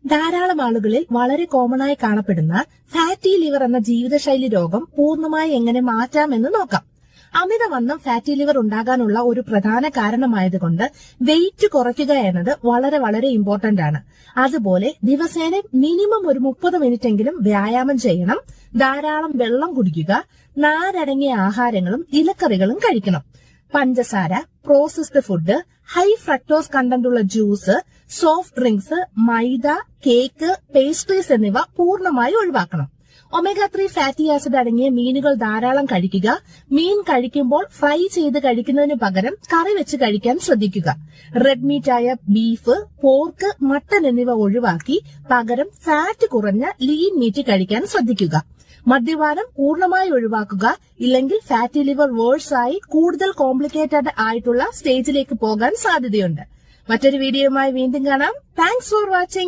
ധാരാളം ആളുകളിൽ വളരെ കോമൺ ആയി കാണപ്പെടുന്ന ഫാറ്റി ലിവർ എന്ന ജീവിതശൈലി രോഗം പൂർണ്ണമായി എങ്ങനെ മാറ്റാമെന്ന് നോക്കാം. അമിതവണ്ണം ഫാറ്റി ലിവർ ഉണ്ടാകാനുള്ള ഒരു പ്രധാന കാരണമായതുകൊണ്ട് വെയിറ്റ് കുറയ്ക്കുക എന്നത് വളരെ വളരെ ഇമ്പോർട്ടന്റ് ആണ്. അതുപോലെ ദിവസേന മിനിമം ഒരു 30 മിനിറ്റെങ്കിലും വ്യായാമം ചെയ്യണം, ധാരാളം വെള്ളം കുടിക്കുക, നാരടങ്ങിയ ആഹാരങ്ങളും ഇലക്കറികളും കഴിക്കണം. പഞ്ചസാര, processed food, high fructose content ഉള്ള ജ്യൂസ്, സോഫ്റ്റ് ഡ്രിങ്ക്സ്, മൈദ, കേക്ക്, പേസ്ട്രീസ് എന്നിവ പൂർണ്ണമായി ഒഴിവാക്കണം. ഒമേഗ 3 ഫാറ്റി ആസിഡ് അടങ്ങിയ മീനുകൾ ധാരാളം കഴിക്കുക. മീൻ കഴിക്കുമ്പോൾ ഫ്രൈ ചെയ്ത് കഴിക്കുന്നതിന് പകരം കറി വെച്ച് കഴിക്കാൻ ശ്രദ്ധിക്കുക. റെഡ് മീറ്റായ ബീഫ്, പോർക്ക്, മട്ടൺ എന്നിവ ഒഴിവാക്കി പകരം ഫാറ്റ് കുറഞ്ഞ ലീൻ മീറ്റ് കഴിക്കാൻ ശ്രദ്ധിക്കുക. മദ്യപാനം പൂർണ്ണമായി ഒഴിവാക്കുക, ഇല്ലെങ്കിൽ ഫാറ്റി ലിവർ വേഴ്സ് ആയി കൂടുതൽ കോംപ്ലിക്കേറ്റഡ് ആയിട്ടുള്ള സ്റ്റേജിലേക്ക് പോകാൻ സാധ്യതയുണ്ട്. മറ്റൊരു വീഡിയോയുമായി വീണ്ടും കാണാം. Thanks for watching.